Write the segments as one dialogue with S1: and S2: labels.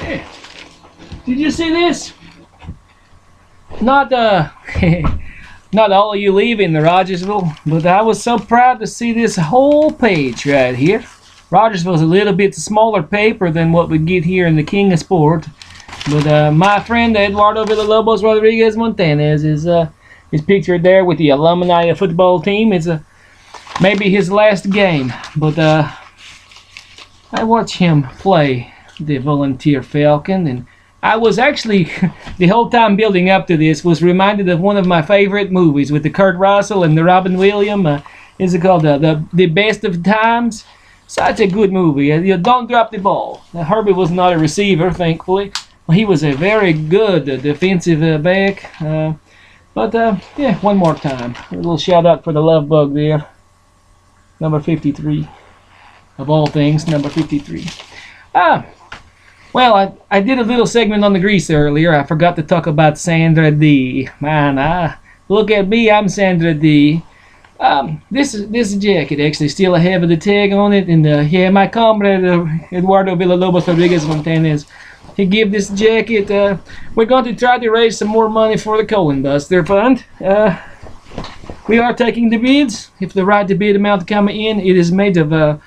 S1: Yeah. Did you see this? Not not all of you leaving the Rogersville, but I was so proud to see this whole page right here. Rogersville's a little bit smaller paper than what we get here in the King of Sport, but my friend Eduardo Villalobos Rodriguez Montanez is pictured there with the alumni football team. It's maybe his last game, but I watched him play the Volunteer Falcon, and I was actually, the whole time building up to this, was reminded of one of my favorite movies with the Kurt Russell and the Robin Williams. Is it called the Best of Times? Such a good movie. You don't drop the ball. Herbie was not a receiver, thankfully. He was a very good defensive back. Yeah, one more time. A little shout out for the love bug there. Number 53. Of all things, number 53. Well, I did a little segment on the grease earlier. I forgot to talk about Sandra D. Man, look at me, I'm Sandra D. This jacket actually still have the tag on it, and yeah, my comrade Eduardo Villalobos Rodriguez Montanez, he gave this jacket. We're going to try to raise some more money for the Colon Buster Fund. We are taking the bids. If the right bid amount coming in, it is made of 100%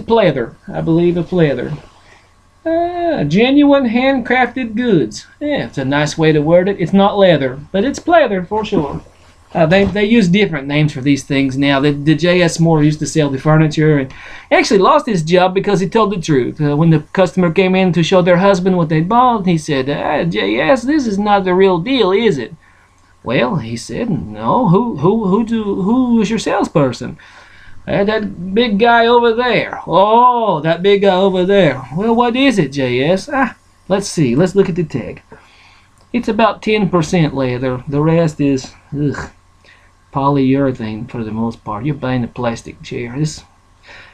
S1: pleather, I believe, a pleather. Genuine handcrafted goods. Yeah, it's a nice way to word it. It's not leather, but it's pleather for sure. They use different names for these things now. The J.S. Moore used to sell the furniture and actually lost his job because he told the truth. When the customer came in to show their husband what they bought, he said, J.S., this is not the real deal, is it? Well, he said, no. Who is your salesperson? That big guy over there. Oh, that big guy over there. Well, what is it, J.S.? Let's see. Let's look at the tag. It's about 10% leather. The rest is polyurethane for the most part. You're buying a plastic chair.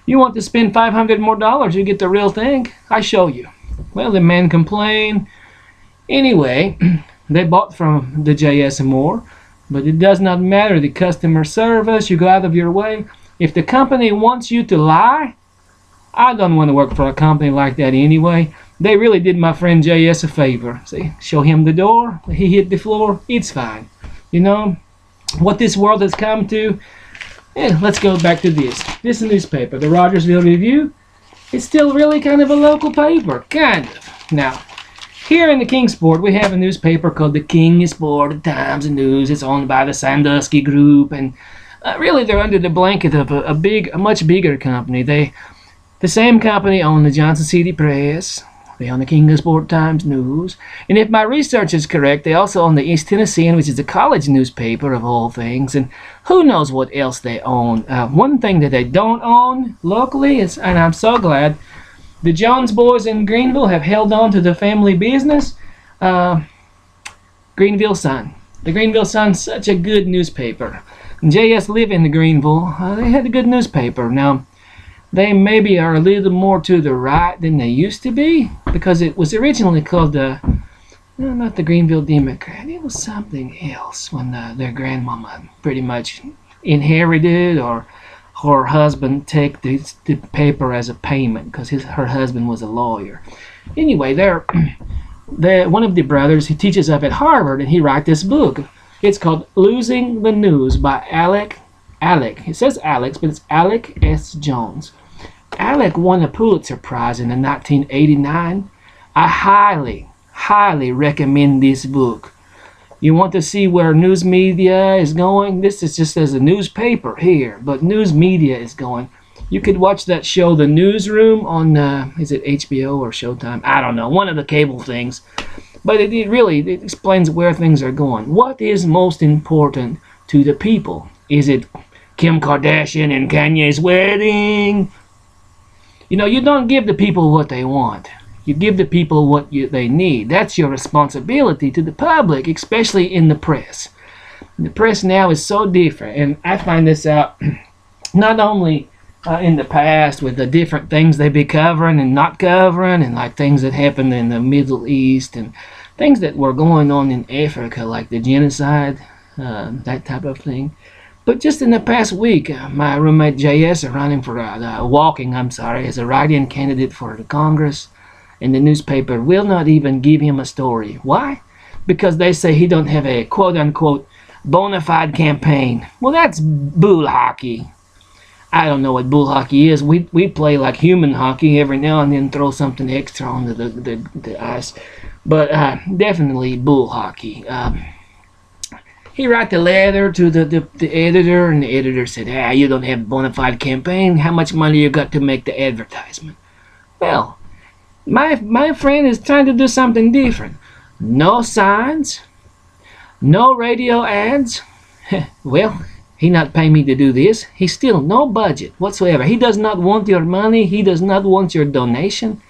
S1: You want to spend $500 more, you get the real thing. I show you. Well, the man complained. Anyway, they bought from the J.S. Moore, but it does not matter. The customer service, you go out of your way. If the company wants you to lie, I don't want to work for a company like that anyway. They really did my friend J.S. a favor. See, show him the door, he hit the floor, it's fine. You know, what this world has come to. Let's go back to this. This newspaper, the Rogersville Review, it's still really kind of a local paper, kind of. Now, here in the Kingsport, we have a newspaper called the King of Sport, the Times and News. It's owned by the Sandusky Group, and really, they're under the blanket of a much bigger company. The same company own the Johnson City Press. They own the King of Sport Times News. And if my research is correct, they also own the East Tennessean, which is a college newspaper of all things. And who knows what else they own. One thing that they don't own locally is, and I'm so glad, the Jones boys in Greenville have held on to the family business. Greenville Sun. The Greenville Sun's such a good newspaper. J.S. lived in the Greenville. They had a good newspaper. Now, they maybe are a little more to the right than they used to be, because it was originally called not the Greenville Democrat. It was something else when their grandmama pretty much inherited, or her husband take the paper as a payment because her husband was a lawyer. Anyway, one of the brothers, he teaches up at Harvard, and he wrote this book. It's called Losing the News by Alec. It says Alex, but it's Alec S. Jones. Alec won a Pulitzer Prize in 1989. I highly recommend this book. You want to see where news media is going? This is just as a newspaper here, but news media is going. You could watch that show, The Newsroom, on, is it HBO or Showtime? I don't know, one of the cable things. But it explains where things are going. What is most important to the people? Is it Kim Kardashian and Kanye's wedding? You know, you don't give the people what they want. You give the people what they need. That's your responsibility to the public, especially in the press. The press now is so different, and I find this out not only in the past with the different things they be covering and not covering, and like things that happened in the Middle East and things that were going on in Africa, like the genocide, that type of thing. But just in the past week, my roommate J.S. running for walking as a write-in candidate for the Congress, and the newspaper will not even give him a story. Why? Because they say he don't have a quote-unquote bona fide campaign. Well, that's bull hockey. I don't know what bull hockey is. We play like human hockey every now and then, throw something extra onto the ice. But definitely bull hockey. He wrote the letter to the editor, and the editor said, you don't have a bona fide campaign. How much money you got to make the advertisement? Well, my friend is trying to do something different. No signs, no radio ads. Well, he not pay me to do this. He still no budget whatsoever. He does not want your money. He does not want your donation.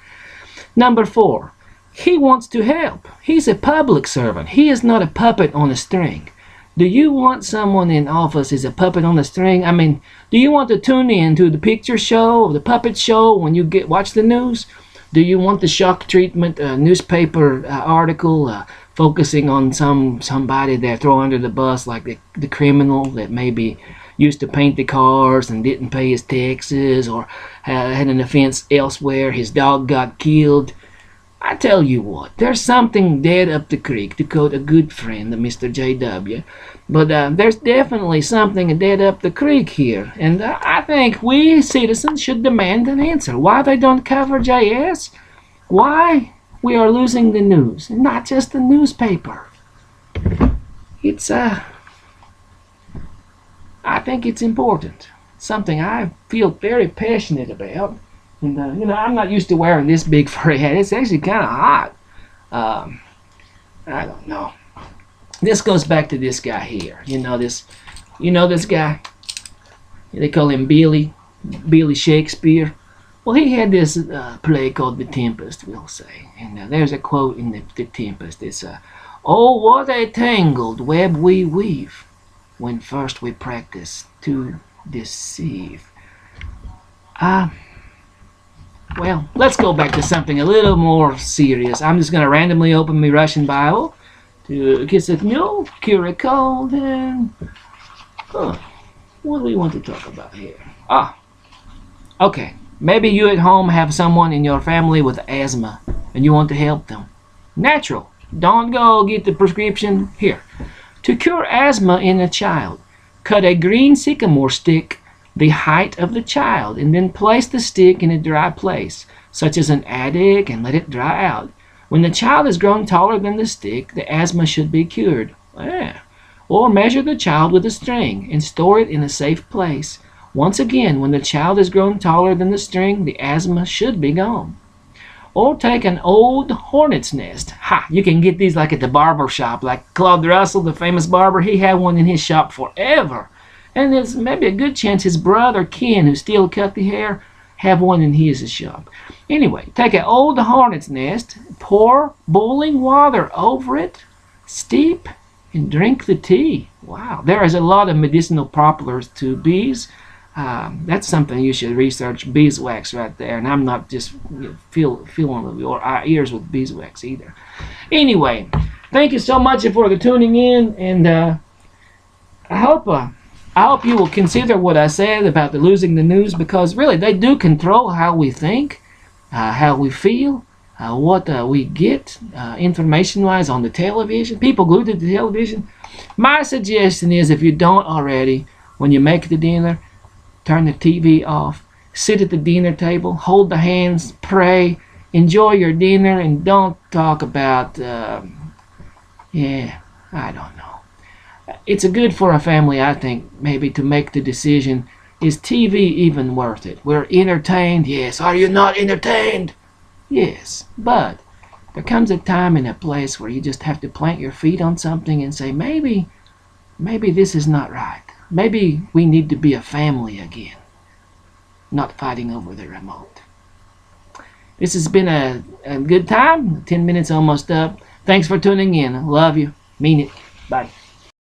S1: Number 4, he wants to help. He's a public servant. He is not a puppet on a string. Do you want someone in office as a puppet on a string? I mean, do you want to tune in to the picture show or the puppet show when you watch the news? Do you want the shock treatment newspaper article focusing on somebody they throw under the bus, like the criminal that maybe used to paint the cars and didn't pay his taxes, or had an offense elsewhere, his dog got killed? I tell you what, there's something dead up the creek, to quote a good friend, Mr. J.W. But there's definitely something dead up the creek here, and I think we citizens should demand an answer. Why they don't cover JS? Why we are losing the news, and not just the newspaper. It's I think it's important. Something I feel very passionate about. And you know, I'm not used to wearing this big furry hat. It's actually kind of hot. I don't know. This goes back to this guy here. You know this guy? They call him Billy Shakespeare. Well, he had this play called The Tempest, we'll say. And there's a quote in the Tempest. It's, "Oh, what a tangled web we weave when first we practice to deceive." Well, let's go back to something a little more serious. I'm just going to randomly open my Russian Bible to kiss a mule, cure a cold, and what do we want to talk about here? Okay. Maybe you at home have someone in your family with asthma and you want to help them. Natural. Don't go get the prescription here. To cure asthma in a child, cut a green sycamore stick the height of the child, and then place the stick in a dry place, such as an attic, and let it dry out. When the child has grown taller than the stick, the asthma should be cured. Or measure the child with a string and store it in a safe place. Once again, when the child has grown taller than the string, the asthma should be gone. Or take an old hornet's nest. You can get these like at the barber shop, like Claude Russell, the famous barber. He had one in his shop forever. And there's maybe a good chance his brother Ken, who still cut the hair, have one in his shop. Anyway, take an old hornet's nest, pour boiling water over it, steep, and drink the tea. Wow, there is a lot of medicinal properties to bees. That's something you should research, beeswax right there. And I'm not just filling your ears with beeswax either. Anyway, thank you so much for the tuning in, and I hope you will consider what I said about the losing the news, because really they do control how we think, how we feel, what we get information-wise on the television. People glued to the television. My suggestion is, if you don't already, when you make the dinner, turn the TV off, sit at the dinner table, hold the hands, pray, enjoy your dinner, and don't talk about, I don't know. It's good for a family, I think, maybe to make the decision, is TV even worth it? We're entertained, yes. Are you not entertained? Yes, but there comes a time and a place where you just have to plant your feet on something and say, maybe this is not right. Maybe we need to be a family again, not fighting over the remote. This has been a good time. 10 minutes almost up. Thanks for tuning in. I love you. Mean it. Bye.